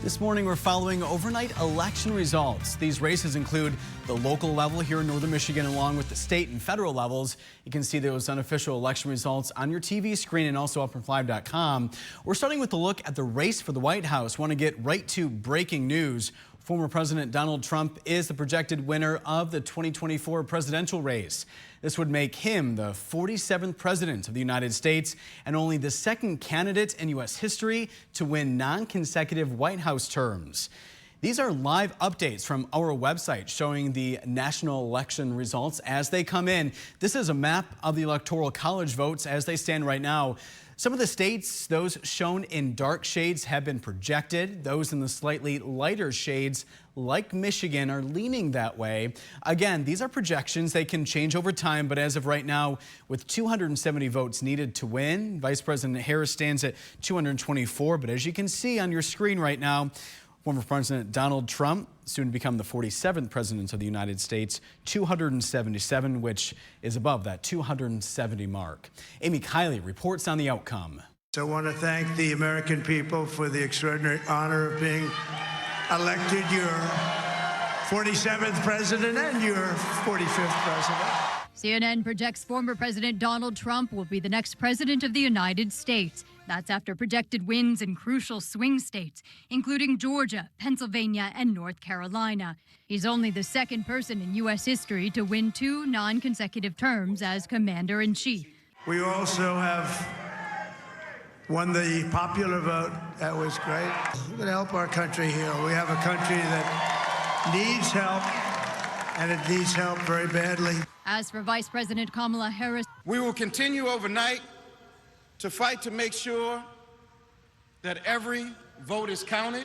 This morning, we're following overnight election results. These races include the local level here in northern Michigan, along with the state and federal levels. You can see those unofficial election results on your TV screen and also upfront5.com. We're starting with a look at the race for the White House. Want to get right to breaking news. Former President Donald Trump is the projected winner of the 2024 presidential race. This would make him the 47th president of the United States and only the second candidate in U.S. history to win non-consecutive White House terms. These are live updates from our website showing the national election results as they come in. This is a map of the Electoral College votes as they stand right now. Some of the states, those shown in dark shades, have been projected. Those in the slightly lighter shades, like Michigan, are leaning that way. Again, these are projections. They can change over time, but as of right now, with 270 votes needed to win, Vice President Harris stands at 224. But as you can see on your screen right now, former President Donald Trump, soon to become the 47th president of the United States, 277, which is above that 270 mark. Amy Kiley reports on the outcome. So I want to thank the American people for the extraordinary honor of being elected your 47th president and your 45th president. CNN projects former President Donald Trump will be the next president of the United States. That's after projected wins in crucial swing states, including Georgia, Pennsylvania, and North Carolina. He's only the second person in U.S. history to win 2 non-consecutive terms as commander-in-chief. We also have won the popular vote. That was great. We're going to help our country heal. We have a country that needs help, and it needs help very badly. As for Vice President Kamala Harris, we will continue overnight to fight to make sure that every vote is counted,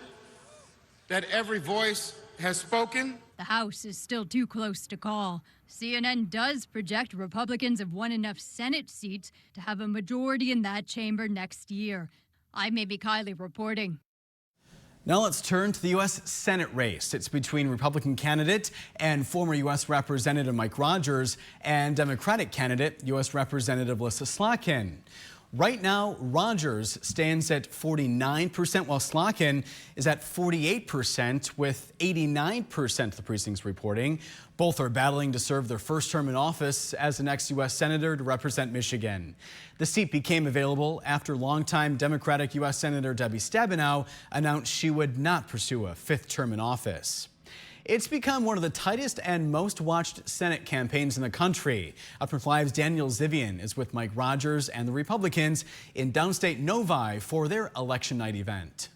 that every voice has spoken. The House is still too close to call. CNN does project Republicans have won enough Senate seats to have a majority in that chamber next year. I'm Amy Kiley reporting. Now let's turn to the U.S. Senate race. It's between Republican candidate and former U.S. Representative Mike Rogers and Democratic candidate U.S. Representative Elissa Slotkin. Right now, Rogers stands at 49%, while Slotkin is at 48%, with 89% of the precincts reporting. Both are battling to serve their first term in office as the next U.S. Senator to represent Michigan. The seat became available after longtime Democratic U.S. Senator Debbie Stabenow announced she would not pursue a 5th term in office. It's become one of the tightest and most watched Senate campaigns in the country. Upfront 5's Daniel Zivian is with Mike Rogers and the Republicans in downstate Novi for their election night event.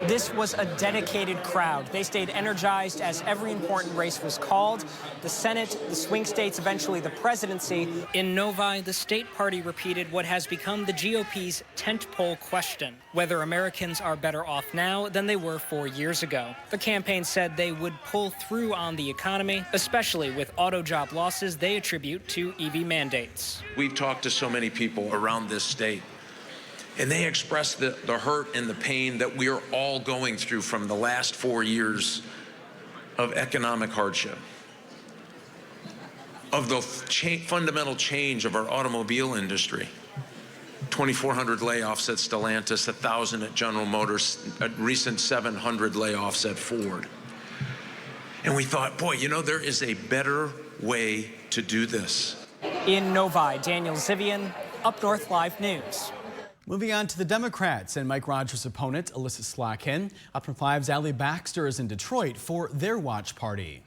This was a dedicated crowd. They stayed energized as every important race was called. The Senate, the swing states, eventually the presidency. In Novi, the state party repeated what has become the GOP's tentpole question, whether Americans are better off now than they were 4 years ago. The campaign said they would pull through on the economy, especially with auto job losses they attribute to EV mandates. We've talked to so many people around this state, and they express the hurt and the pain that we are all going through from the last 4 years of economic hardship, of the fundamental change of our automobile industry. 2,400 layoffs at Stellantis, 1,000 at General Motors, a recent 700 layoffs at Ford. And we thought, boy, you know, there is a better way to do this. In Novi, Daniel Zivian, Up North Live News. Moving on to the Democrats and Mike Rogers' opponent, Elissa Slotkin. Upfront 5's Allie Baxter is in Detroit for their watch party.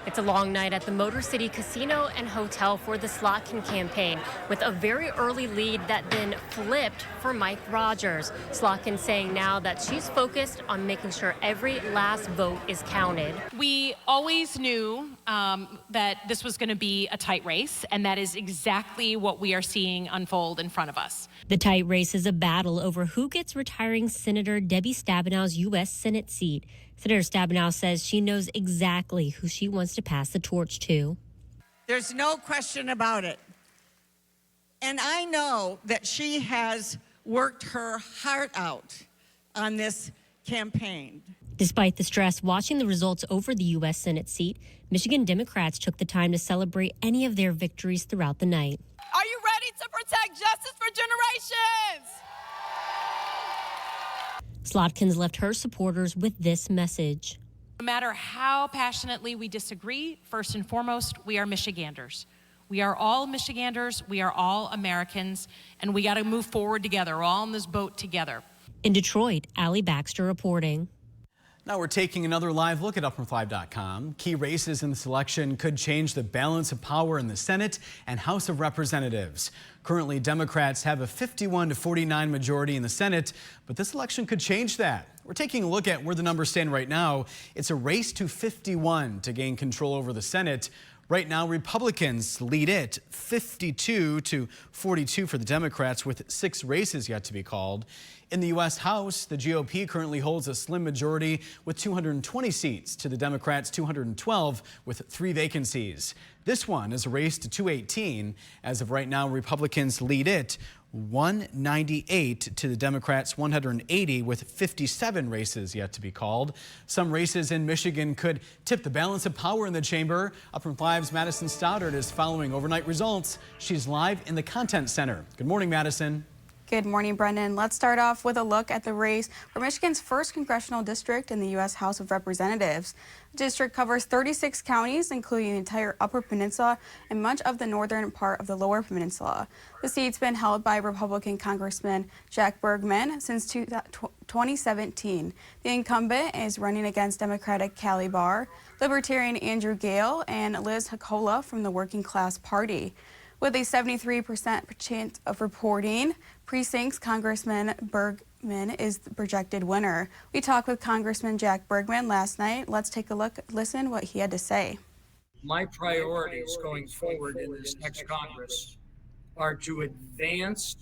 It's a long night at the Motor City Casino and Hotel for the Slotkin campaign, with a very early lead that then flipped for Mike Rogers. Slotkin saying now that she's focused on making sure every last vote is counted. We always knew that this was going to be a tight race, and that is exactly what we are seeing unfold in front of us. The tight race is a battle over who gets retiring Senator Debbie Stabenow's U.S. Senate seat. Senator Stabenow says she knows exactly who she wants to pass the torch to. There's no question about it. And I know that she has worked her heart out on this campaign. Despite the stress watching the results over the U.S. Senate seat, Michigan Democrats took the time to celebrate any of their victories throughout the night. Are you ready to protect justice for generations? Slotkins left her supporters with this message. No matter how passionately we disagree, first and foremost, we are Michiganders. We are all Michiganders, we are all Americans, and we got to move forward together. We're all in this boat together. In Detroit, Allie Baxter reporting. Now we're taking another live look at UpNorthLive.com. Key races in this election could change the balance of power in the Senate and House of Representatives. Currently, Democrats have a 51-49 majority in the Senate, but this election could change that. We're taking a look at where the numbers stand right now. It's a race to 51 to gain control over the Senate. Right now, Republicans lead it 52-42 for the Democrats, with 6 races yet to be called. In the U.S. House, the GOP currently holds a slim majority with 220 seats to the Democrats' 212 with 3 vacancies. This one is a race to 218. As of right now, Republicans lead it 198 to the Democrats' 180 with 57 races yet to be called. Some races in Michigan could tip the balance of power in the chamber. Up from 5's Madison Stoddard is following overnight results. She's live in the Content Center. Good morning, Madison. Good morning, Brendan. Let's start off with a look at the race for Michigan's first congressional district in the U.S. House of Representatives. The district covers 36 counties, including the entire Upper Peninsula and much of the northern part of the Lower Peninsula. The seat's been held by Republican Congressman Jack Bergman since 2017. The incumbent is running against Democratic Callie Barr, Libertarian Andrew Gale, and Liz Hakola from the Working Class Party. With a 73% chance of reporting precincts, Congressman Bergman is the projected winner. We talked with Congressman Jack Bergman last night. Let's take a listen what he had to say. My priorities going forward in this next Congress are to advance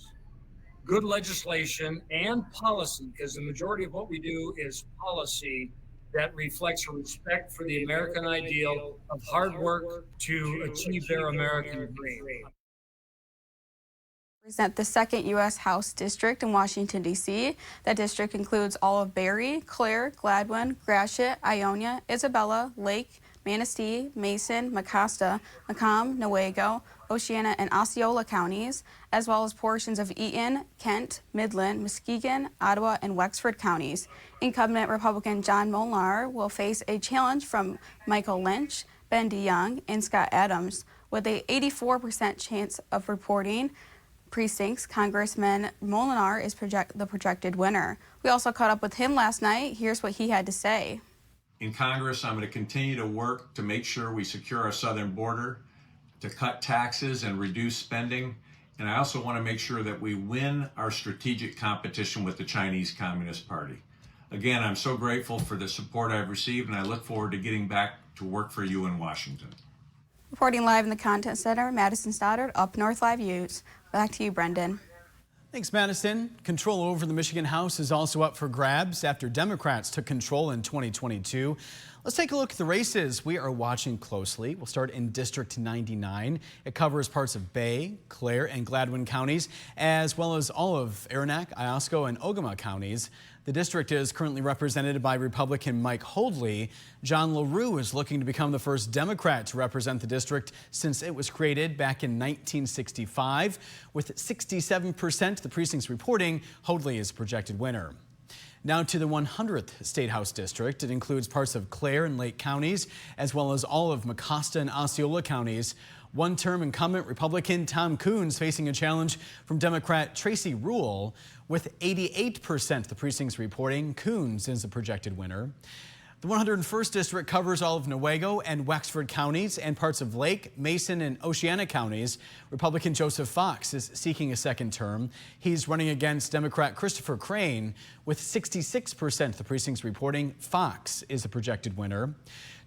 good legislation and policy, because the majority of what we do is policy that reflects a respect for the American ideal of hard work to achieve their American dream. Represent the 2nd U.S. House District in Washington, D.C. That district includes all of Berry, Clare, Gladwin, Gratiot, Ionia, Isabella, Lake, Manistee, Mason, Mecosta, Macomb, Newaygo, Oceana, and Osceola counties, as well as portions of Eaton, Kent, Midland, Muskegon, Ottawa, and Wexford counties. Incumbent Republican John Molnar will face a challenge from Michael Lynch, Ben DeYoung, and Scott Adams. With a 84% chance of reporting precincts, Congressman Molnar is the projected winner. We also caught up with him last night. Here's what he had to say. In Congress, I'm going to continue to work to make sure we secure our southern border, to cut taxes and reduce spending. And I also want to make sure that we win our strategic competition with the Chinese Communist Party. Again, I'm so grateful for the support I've received, and I look forward to getting back to work for you in Washington. Reporting live in the Content Center, Madison Stoddard, Up North Live News. Back to you, Brendan. Thanks, Madison. Control over the Michigan House is also up for grabs after Democrats took control in 2022. Let's take a look at the races we are watching closely. We'll start in District 99. It covers parts of Bay, Clare, and Gladwin counties, as well as all of Aranac, Iosco, and Ogama counties. The district is currently represented by Republican Mike Holdley. John LaRue is looking to become the first Democrat to represent the district since it was created back in 1965. With 67% of the precincts reporting, Holdley is a projected winner. Now to the 100th State House District. It includes parts of Clare and Lake counties, as well as all of Mecosta and Osceola counties. One-term incumbent Republican Tom Coons facing a challenge from Democrat Tracy Rule. With 88% of the precincts reporting, Coons is the projected winner. The 101st District covers all of Newaygo and Wexford counties and parts of Lake, Mason, and Oceana counties. Republican Joseph Fox is seeking a second term. He's running against Democrat Christopher Crane. With 66% of the precincts reporting, Fox is the projected winner.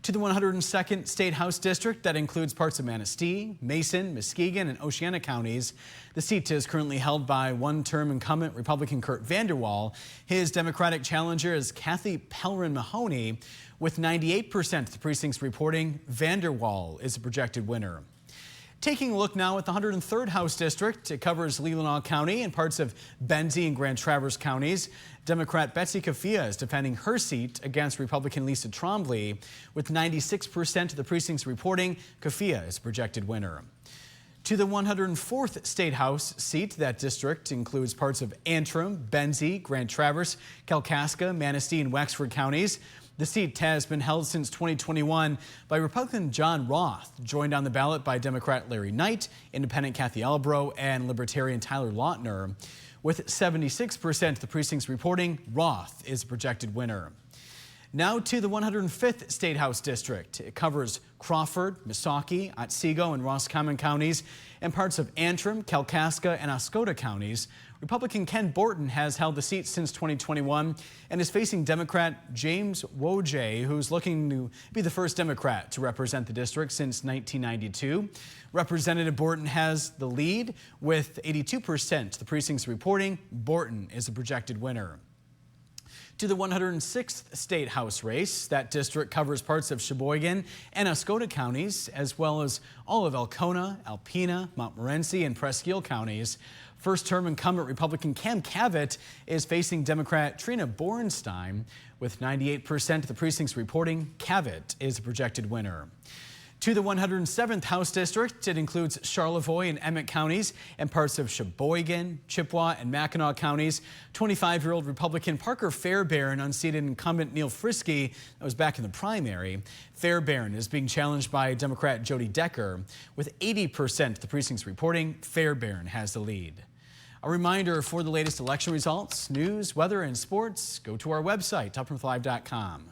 To the 102nd State House District, that includes parts of Manistee, Mason, Muskegon, and Oceana counties. The seat is currently held by one-term incumbent Republican Kurt Vanderwall. His Democratic challenger is Kathy Pellerin Mahoney. With 98% of the precincts reporting, Vanderwall is the projected winner. Taking a look now at the 103rd House District. It covers Leelanau County and parts of Benzie and Grand Traverse counties. Democrat Betsy Kafia is defending her seat against Republican Lisa Trombley. With 96% of the precincts reporting, Kafia is projected winner. To the 104th State House seat, that district includes parts of Antrim, Benzie, Grand Traverse, Kalkaska, Manistee, and Wexford counties. The seat has been held since 2021 by Republican John Roth, joined on the ballot by Democrat Larry Knight, Independent Kathy Albro, and Libertarian Tyler Lautner. With 76% of the precincts reporting, Roth is a projected winner. Now to the 105th State House District. It covers Crawford, Missaukee, Otsego, and Roscommon counties, and parts of Antrim, Kalkaska, and Oscoda counties. Republican Ken Borton has held the seat since 2021 and is facing Democrat James Wojay, who's looking to be the first Democrat to represent the district since 1992. Representative Borton has the lead with 82% of the precincts reporting. Borton is a projected winner. To the 106th State House race, that district covers parts of Sheboygan and Oscoda counties, as well as all of Elkona, Alpena, Montmorency, and Presque Isle counties. First-term incumbent Republican Cam Cavett is facing Democrat Trina Bornstein. With 98% of the precincts reporting, Cavett is a projected winner. To the 107th House District, it includes Charlevoix and Emmett counties and parts of Sheboygan, Chippewa, and Mackinac counties. 25-year-old Republican Parker Fairbairn unseated incumbent Neil Frisky. That was back in the primary. Fairbairn is being challenged by Democrat Jody Decker. With 80% of the precincts reporting, Fairbairn has the lead. A reminder, for the latest election results, news, weather, and sports, go to our website, topnorthlive.com.